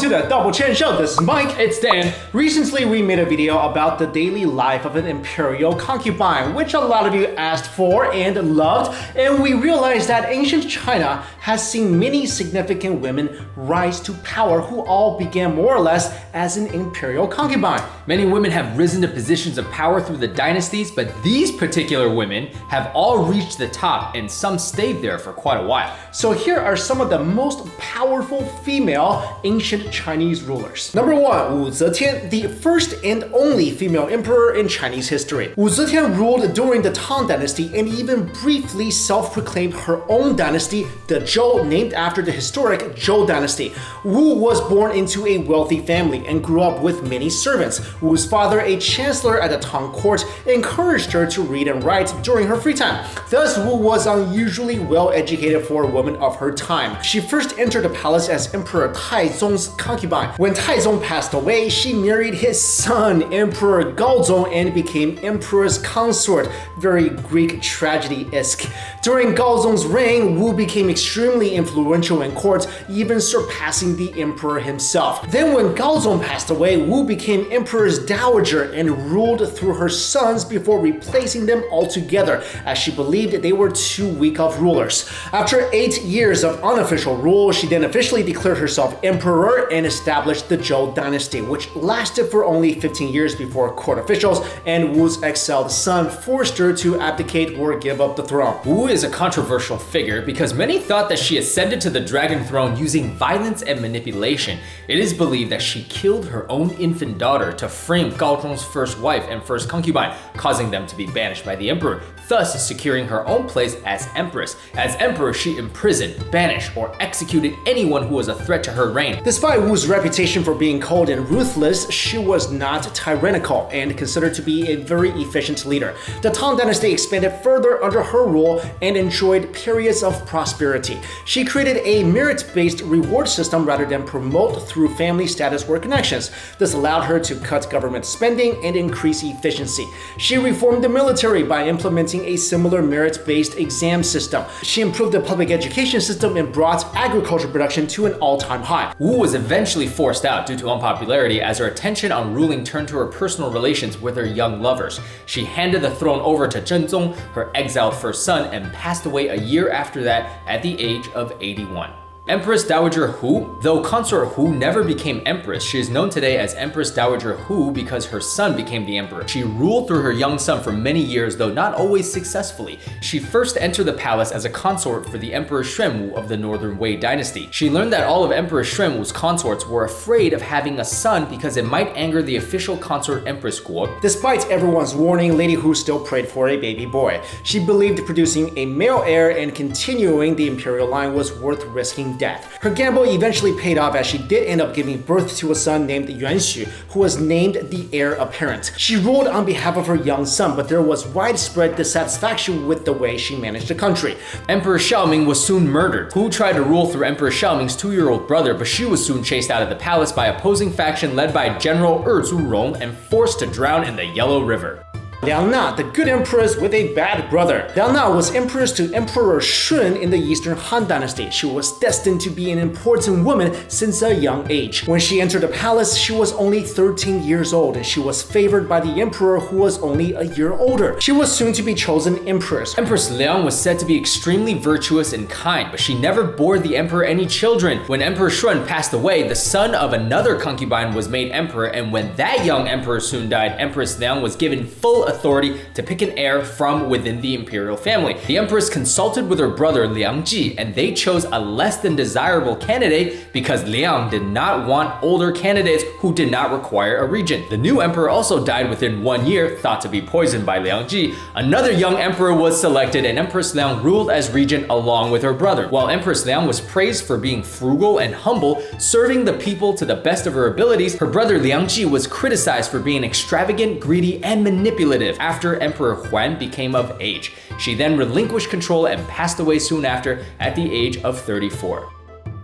to the Dandoublechen show. This is Mike. It's Dan. Recently, we made a video about the daily life of an imperial concubine, which a lot of you asked for and loved, and we realized that ancient China has seen many significant women rise to power who all began more or less as an imperial concubine. Many women have risen to positions of power through the dynasties, but these particular women have all reached the top and some stayed there for quite a while. So here are some of the most powerful female ancient Chinese rulers. Number 1, Wu Zetian, the first and only female emperor in Chinese history. Wu Zetian ruled during the Tang Dynasty and even briefly self-proclaimed her own dynasty, the Zhou, named after the historic Zhou dynasty. Wu was born into a wealthy family and grew up with many servants. Wu's father, a chancellor at the Tang court, encouraged her to read and write during her free time. Thus, Wu was unusually well educated for a woman of her time. She first entered the palace as Emperor Taizong's concubine. When Taizong passed away, she married his son, Emperor Gaozong, and became empress consort. Very Greek tragedy-esque. During Gaozong's reign, Wu became extremely influential in court, even surpassing the emperor himself. Then when Gaozong passed away, Wu became Empress Dowager and ruled through her sons before replacing them altogether, as she believed they were too weak of rulers. After 8 years of unofficial rule, she then officially declared herself emperor and established the Zhou dynasty, which lasted for only 15 years before court officials and Wu's exiled son forced her to abdicate or give up the throne. Wu is a controversial figure because many thought that she ascended to the dragon throne using violence and manipulation. It is believed that she killed her own infant daughter to frame Gaozong's first wife and first concubine, causing them to be banished by the emperor, thus securing her own place as empress. As emperor, she imprisoned, banished, or executed anyone who was a threat to her reign. Despite Wu's reputation for being cold and ruthless, she was not tyrannical and considered to be a very efficient leader. The Tang Dynasty expanded further under her rule and enjoyed periods of prosperity. She created a merit-based reward system rather than promote through family status or connections. This allowed her to cut government spending and increase efficiency. She reformed the military by implementing a similar merit-based exam system. She improved the public education system and brought agriculture production to an all-time high. Wu was eventually forced out due to unpopularity as her attention on ruling turned to her personal relations with her young lovers. She handed the throne over to Zhenzong, her exiled first son, and passed away a year after that at the age of 81. Empress Dowager Hu. Though consort Hu never became empress, she is known today as Empress Dowager Hu because her son became the emperor. She ruled through her young son for many years, though not always successfully. She first entered the palace as a consort for the Emperor Xuanwu of the Northern Wei dynasty. She learned that all of Emperor Xuanwu's consorts were afraid of having a son because it might anger the official consort Empress Guo. Despite everyone's warning, Lady Hu still prayed for a baby boy. She believed producing a male heir and continuing the imperial line was worth risking death. Her gamble eventually paid off as she did end up giving birth to a son named Yuan Xu, who was named the heir apparent. She ruled on behalf of her young son, but there was widespread dissatisfaction with the way she managed the country. Emperor Xiaoming was soon murdered. Hu tried to rule through Emperor Xiaoming's 2-year-old brother, but she was soon chased out of the palace by opposing faction led by General Zhurong and forced to drown in the Yellow River. Liang Na, the good empress with a bad brother. Liang Na was empress to Emperor Shun in the Eastern Han Dynasty. She was destined to be an important woman since a young age. When she entered the palace, she was only 13 years old and she was favored by the emperor who was only a year older. She was soon to be chosen empress. Empress Liang was said to be extremely virtuous and kind, but she never bore the emperor any children. When Emperor Shun passed away, the son of another concubine was made emperor, and when that young emperor soon died, Empress Liang was given full authority to pick an heir from within the imperial family. The empress consulted with her brother Liang Ji, and they chose a less than desirable candidate because Liang did not want older candidates who did not require a regent. The new emperor also died within 1 year, thought to be poisoned by Liang Ji. Another young emperor was selected, and Empress Liang ruled as regent along with her brother. While Empress Liang was praised for being frugal and humble, serving the people to the best of her abilities, her brother Liang Ji was criticized for being extravagant, greedy, and manipulative. After Emperor Huan became of age. She then relinquished control and passed away soon after at the age of 34.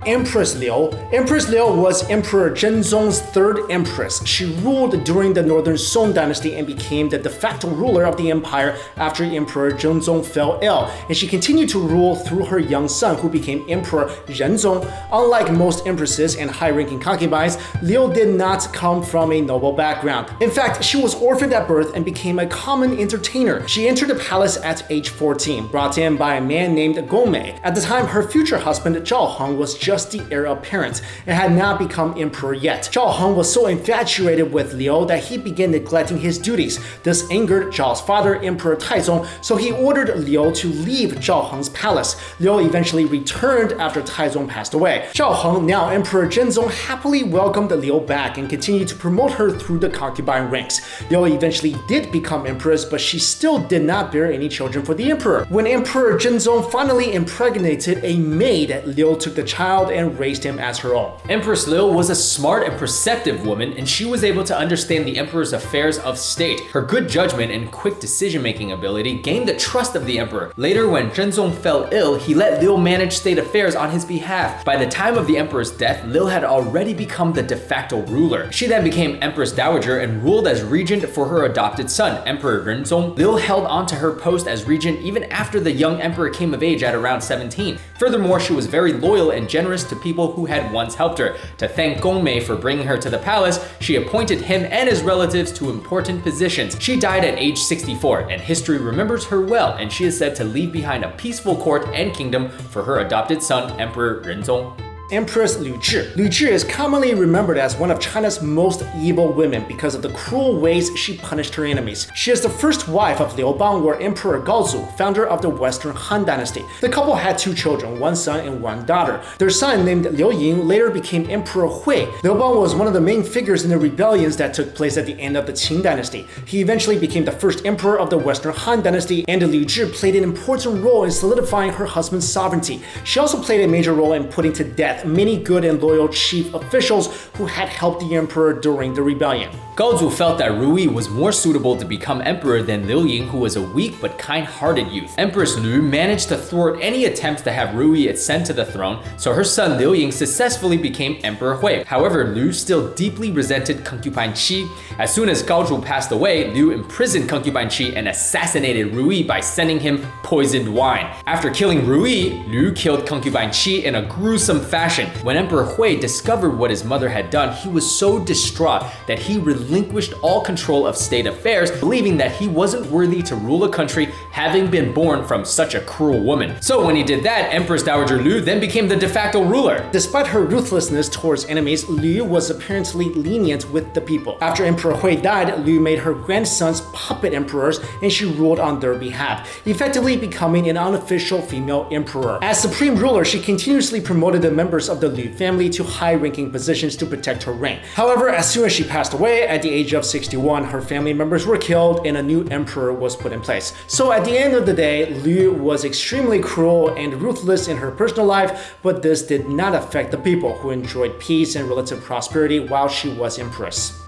Empress Liu. Empress Liu was Emperor Zhenzong's third empress. She ruled during the Northern Song Dynasty and became the de facto ruler of the empire after Emperor Zhenzong fell ill, and she continued to rule through her young son, who became Emperor Renzong. Unlike most empresses and high-ranking concubines, Liu did not come from a noble background. In fact, she was orphaned at birth and became a common entertainer. She entered the palace at age 14, brought in by a man named Gongmei. At the time, her future husband Zhao Heng was just the heir apparent and had not become emperor yet. Zhao Heng was so infatuated with Liu that he began neglecting his duties. This angered Zhao's father, Emperor Taizong, so he ordered Liu to leave Zhao Heng's palace. Liu eventually returned after Taizong passed away. Zhao Heng, now Emperor Zhenzong, happily welcomed Liu back and continued to promote her through the concubine ranks. Liu eventually did become empress, but she still did not bear any children for the emperor. When Emperor Zhenzong finally impregnated a maid, Liu took the child and raised him as her own. Empress Liu was a smart and perceptive woman, and she was able to understand the emperor's affairs of state. Her good judgment and quick decision-making ability gained the trust of the emperor. Later, when Zhenzong fell ill, he let Liu manage state affairs on his behalf. By the time of the emperor's death, Liu had already become the de facto ruler. She then became Empress Dowager and ruled as regent for her adopted son, Emperor Renzong. Liu held on to her post as regent even after the young emperor came of age at around 17. Furthermore, she was very loyal and generous to people who had once helped her. To thank Gongmei for bringing her to the palace, she appointed him and his relatives to important positions. She died at age 64, and history remembers her well, and she is said to leave behind a peaceful court and kingdom for her adopted son, Emperor Renzong. Empress Liu Zhi. Liu Zhi is commonly remembered as one of China's most evil women because of the cruel ways she punished her enemies. She is the first wife of Liu Bang, or Emperor Gaozu, founder of the Western Han Dynasty. The couple had two children, one son and one daughter. Their son, named Liu Ying, later became Emperor Hui. Liu Bang was one of the main figures in the rebellions that took place at the end of the Qing Dynasty. He eventually became the first emperor of the Western Han Dynasty, and Liu Zhi played an important role in solidifying her husband's sovereignty. She also played a major role in putting to death many good and loyal chief officials who had helped the emperor during the rebellion. Gaozu felt that Ru Yi was more suitable to become emperor than Liu Ying, who was a weak but kind-hearted youth. Empress Lu managed to thwart any attempts to have Ru Yi ascend to the throne, so her son Liu Ying successfully became Emperor Hui. However, Lu still deeply resented concubine Qi. As soon as Gaozu passed away, Liu imprisoned concubine Qi and assassinated Ru Yi by sending him poisoned wine. After killing Ru Yi, Liu killed concubine Qi in a gruesome fashion. When Emperor Hui discovered what his mother had done, he was so distraught that he relinquished all control of state affairs, believing that he wasn't worthy to rule a country, having been born from such a cruel woman. So when he did that, Empress Dowager Lu then became the de facto ruler. Despite her ruthlessness towards enemies, Liu was apparently lenient with the people. After Emperor Hui died, Liu made her grandsons puppet emperors, and she ruled on their behalf, effectively becoming an unofficial female emperor. As supreme ruler, she continuously promoted the members of the Liu family to high-ranking positions to protect her reign. However, as soon as she passed away at the age of 61, her family members were killed and a new emperor was put in place. So at the end of the day, Liu was extremely cruel and ruthless in her personal life, but this did not affect the people, who enjoyed peace and relative prosperity while she was empress.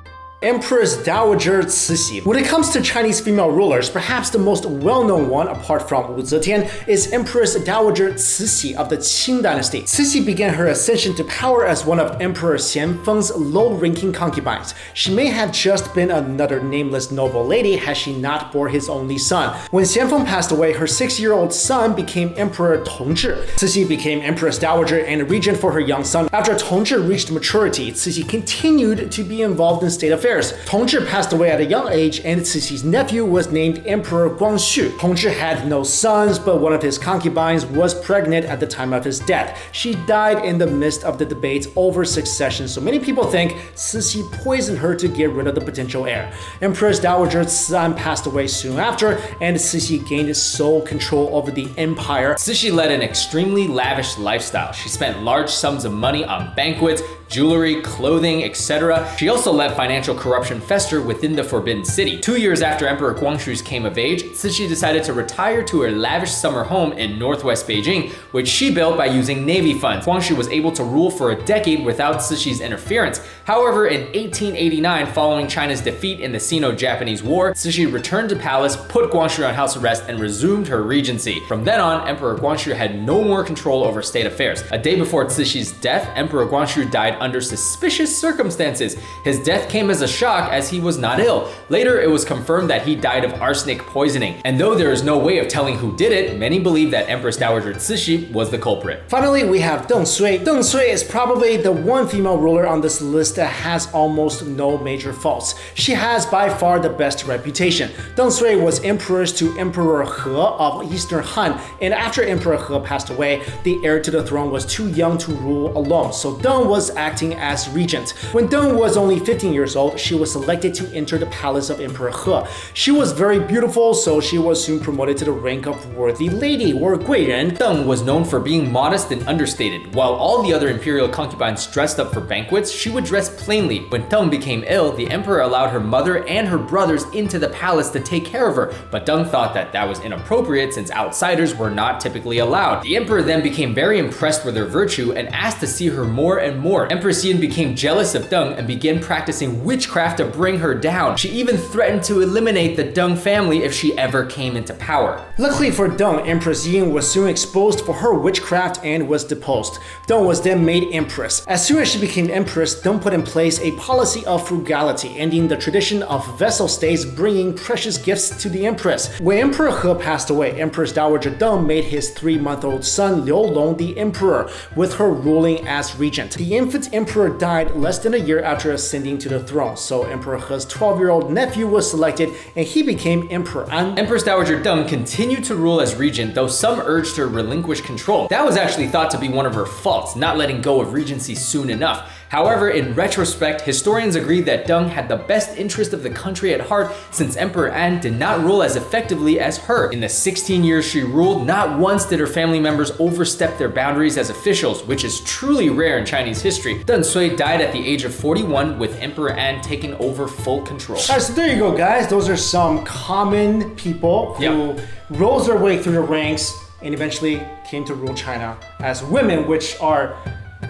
Empress Dowager Cixi. When it comes to Chinese female rulers, perhaps the most well-known one, apart from Wu Zetian, is Empress Dowager Cixi of the Qing Dynasty. Cixi began her ascension to power as one of Emperor Xianfeng's low-ranking concubines. She may have just been another nameless noble lady had she not bore his only son. When Xianfeng passed away, her 6-year-old son became Emperor Tongzhi. Cixi became Empress Dowager and regent for her young son. After Tongzhi reached maturity, Cixi continued to be involved in state affairs. Tongzhi passed away at a young age, and Cixi's nephew was named Emperor Guangxu. Tongzhi had no sons, but one of his concubines was pregnant at the time of his death. She died in the midst of the debates over succession, so many people think Cixi poisoned her to get rid of the potential heir. Empress Dowager's son passed away soon after, and Cixi gained sole control over the empire. Cixi led an extremely lavish lifestyle. She spent large sums of money on banquets, jewelry, clothing, etc. She also let financial corruption fester within the Forbidden City. 2 years after Emperor Guangxu came of age, Cixi decided to retire to her lavish summer home in northwest Beijing, which she built by using navy funds. Guangxu was able to rule for a decade without Cixi's interference. However, in 1889, following China's defeat in the Sino-Japanese War, Cixi returned to palace, put Guangxu on house arrest, and resumed her regency. From then on, Emperor Guangxu had no more control over state affairs. A day before Cixi's death, Emperor Guangxu died under suspicious circumstances. His death came as a shock as he was not ill. Later, it was confirmed that he died of arsenic poisoning. And though there is no way of telling who did it, many believe that Empress Dowager Cixi was the culprit. Finally, we have Deng Sui. Deng Sui is probably the one female ruler on this list that has almost no major faults. She has by far the best reputation. Deng Sui was empress to Emperor He of Eastern Han, and after Emperor He passed away, the heir to the throne was too young to rule alone, so Deng was acting as regent. When Deng was only 15 years old, she was selected to enter the palace of Emperor He. She was very beautiful, so she was soon promoted to the rank of worthy lady or guiren. Deng was known for being modest and understated. While all the other imperial concubines dressed up for banquets, she would dress plainly. When Deng became ill, the emperor allowed her mother and her brothers into the palace to take care of her, but Deng thought that that was inappropriate since outsiders were not typically allowed. The emperor then became very impressed with her virtue and asked to see her more and more. Empress Yin became jealous of Deng and began practicing witchcraft to bring her down. She even threatened to eliminate the Deng family if she ever came into power. Luckily for Deng, Empress Yin was soon exposed for her witchcraft and was deposed. Deng was then made empress. As soon as she became empress, Deng put in place a policy of frugality, ending the tradition of vassal states bringing precious gifts to the empress. When Emperor He passed away, Empress Dowager Deng made his 3-month-old son Liu Long the emperor, with her ruling as regent. The infant emperor died less than a year after ascending to the throne, so Emperor He's 12-year-old nephew was selected and he became Emperor An. Empress Dowager Deng continued to rule as regent, though some urged her relinquish control. That was actually thought to be one of her faults, not letting go of regency soon enough. However, in retrospect, historians agree that Deng had the best interest of the country at heart since Emperor An did not rule as effectively as her. In the 16 years she ruled, not once did her family members overstep their boundaries as officials, which is truly rare in Chinese history. Deng Sui died at the age of 41 with Emperor An taking over full control. Alright, so there you go, guys. Those are some common people who rose their way through the ranks and eventually came to rule China as women, which are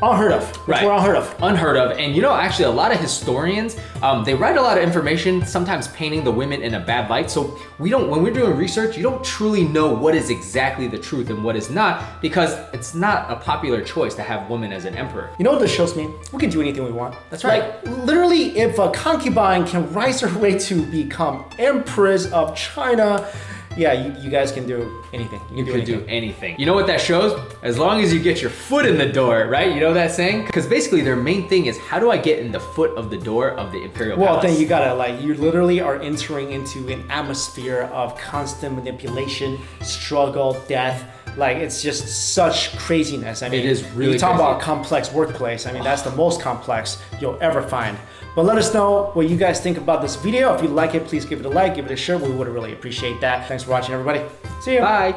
unheard of. Right. We're unheard of. Unheard of. And you know, actually, a lot of historians, they write a lot of information, sometimes painting the women in a bad light. So when we're doing research, you don't truly know what is exactly the truth and what is not, because it's not a popular choice to have women as an emperor. You know what this shows me? We can do anything we want. That's right. Like, literally, if a concubine can rise her way to become empress of China, yeah, you guys can do anything. You can do anything. You know what that shows? As long as you get your foot in the door, right? You know that saying? Because basically their main thing is, how do I get in the foot of the door of the imperial palace? Well, then you gotta, like, you literally are entering into an atmosphere of constant manipulation, struggle, death. Like, it's just such craziness. I mean, it is really you talk crazy. about a complex workplace. I mean, that's the most complex you'll ever find. But let us know what you guys think about this video. If you like it, please give it a like, give it a share. We would really appreciate that. Thanks for watching, everybody. See you. Bye.